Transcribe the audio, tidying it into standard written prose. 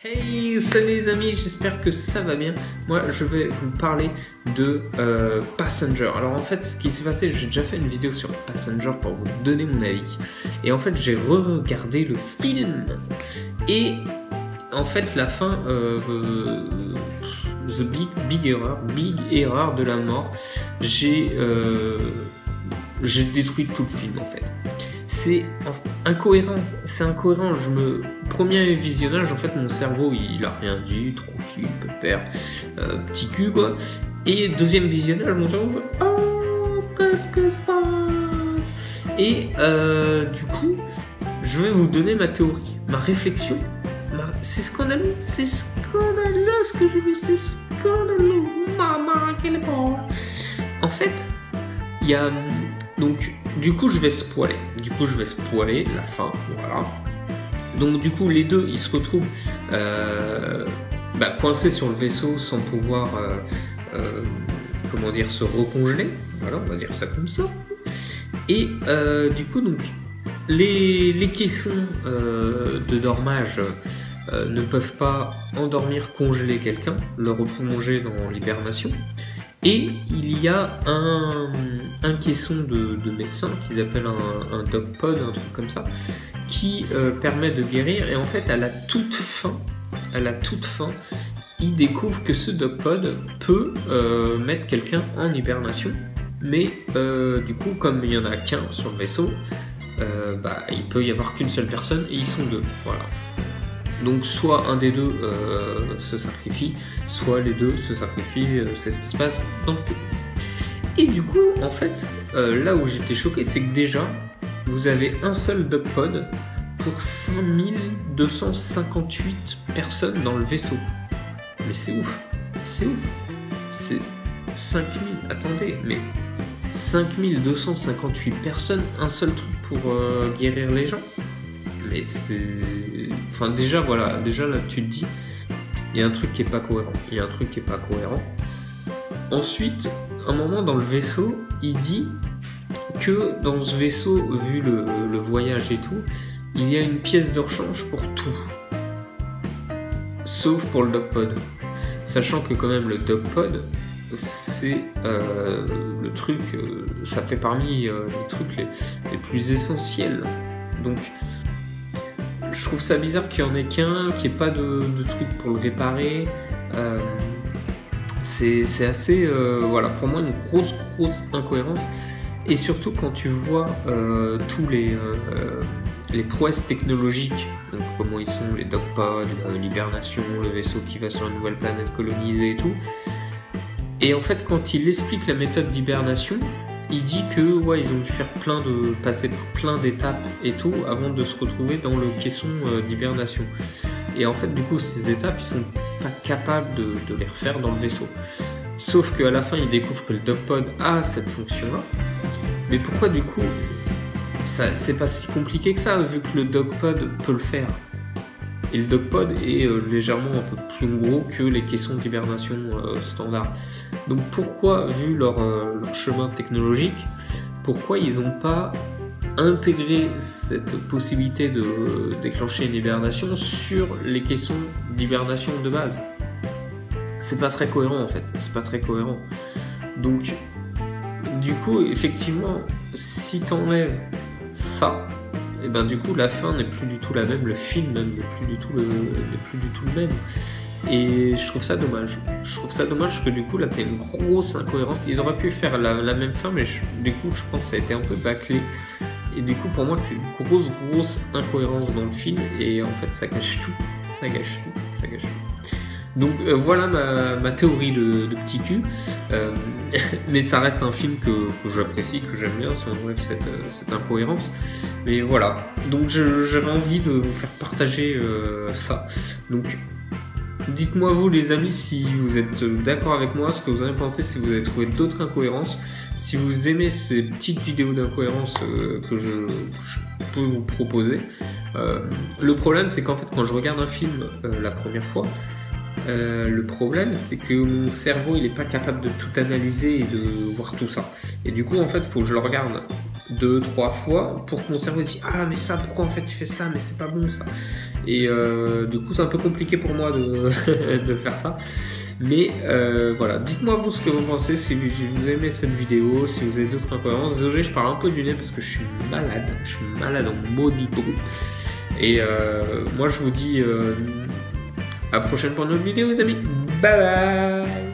Hey, salut les amis, j'espère que ça va bien. Moi, je vais vous parler de Passenger. Alors en fait, ce qui s'est passé, j'ai déjà fait une vidéo sur Passenger pour vous donner mon avis. Et en fait, j'ai regardé le film. Et en fait, la fin, The Big Error de la mort, j'ai détruit tout le film en fait. C'est incohérent, Premier visionnage, en fait, mon cerveau, il a rien dit, tranquille, pépère, petit cul, quoi. Et deuxième visionnage, mon cerveau, oh, qu'est-ce que se passe? Et du coup, je vais vous donner ma théorie, ma réflexion. C'est scandaleux ce que j'ai vu, c'est scandaleux. Maman, quelle porte. En fait, il y a... Donc, du coup, je vais spoiler la fin, voilà. Donc, du coup, les deux, ils se retrouvent coincés sur le vaisseau sans pouvoir, se recongeler. Voilà, on va dire ça comme ça. Et du coup, donc, les caissons de dormage ne peuvent pas endormir, congeler quelqu'un, le replonger dans l'hibernation. Et il y a un caisson de médecin qu'ils appellent un DocPod, un truc comme ça, qui permet de guérir. Et en fait, à la toute fin, il découvre que ce DocPod peut mettre quelqu'un en hibernation. Mais du coup, comme il n'y en a qu'un sur le vaisseau, il peut y avoir qu'une seule personne et ils sont deux. Voilà. Donc soit un des deux se sacrifie, soit les deux se sacrifient, c'est ce qui se passe dans le film. Et du coup, en fait, là où j'étais choqué, c'est que déjà, vous avez un seul DocPod pour 5258 personnes dans le vaisseau. Mais c'est ouf, c'est 5000, attendez, mais 5258 personnes, un seul truc pour guérir les gens. Mais c'est... Enfin déjà là tu te dis, il y a un truc qui est pas cohérent. Ensuite, un moment dans le vaisseau, il dit que dans ce vaisseau, vu le voyage et tout, il y a une pièce de rechange pour tout. Sauf pour le DocPod. Sachant que quand même le DocPod, c'est le truc, ça fait parmi les trucs les plus essentiels. Donc je trouve ça bizarre qu'il n'y en ait qu'un, qu'il n'y ait pas de truc pour le réparer. C'est assez, pour moi, une grosse incohérence. Et surtout quand tu vois tous les prouesses technologiques, donc comment ils sont, les DocPod, l'hibernation, le vaisseau qui va sur une nouvelle planète colonisée et tout. Et en fait, quand il explique la méthode d'hibernation, il dit que ils ont dû passer par plein d'étapes et tout avant de se retrouver dans le caisson d'hibernation. Et en fait, du coup, ces étapes, ils sont pas capables de les refaire dans le vaisseau. Sauf qu'à la fin, ils découvrent que le DocPod a cette fonction-là. Mais pourquoi du coup, c'est pas si compliqué que ça, vu que le DocPod peut le faire. Et le DocPod est légèrement un peu plus gros que les caissons d'hibernation standard. Donc pourquoi, vu leur chemin technologique, pourquoi ils n'ont pas intégré cette possibilité de déclencher une hibernation sur les caissons d'hibernation de base? C'est pas très cohérent en fait, Donc du coup, effectivement, si t'enlèves ça, et du coup la fin n'est plus du tout la même, le film même n'est plus du tout le même. Et je trouve ça dommage. Que du coup là t'as une grosse incohérence. Ils auraient pu faire la même fin, mais du coup je pense que ça a été un peu bâclé. Et du coup pour moi c'est une grosse incohérence dans le film. Et en fait ça gâche tout. Donc voilà ma théorie de petit cul. Mais ça reste un film que j'apprécie, que j'aime bien, si on enlève cette incohérence. Mais voilà. Donc j'avais envie de vous faire partager ça. Donc dites-moi vous les amis si vous êtes d'accord avec moi, ce que vous en avez pensé, si vous avez trouvé d'autres incohérences, si vous aimez ces petites vidéos d'incohérences que je peux vous proposer. Le problème c'est qu'en fait quand je regarde un film la première fois, Le problème, c'est que mon cerveau, il n'est pas capable de tout analyser et de voir tout ça. Et du coup, en fait, il faut que je le regarde 2-3 fois pour que mon cerveau dise « Ah, mais ça, pourquoi en fait tu fais ça? Mais c'est pas bon ça !» Et du coup, c'est un peu compliqué pour moi de, de faire ça. Mais voilà, dites-moi vous ce que vous pensez, si vous aimez cette vidéo, si vous avez d'autres incohérences. Désolé, je parle un peu du nez parce que je suis malade en maudito. Et moi je vous dis à la prochaine pour une autre vidéo les amis, bye bye.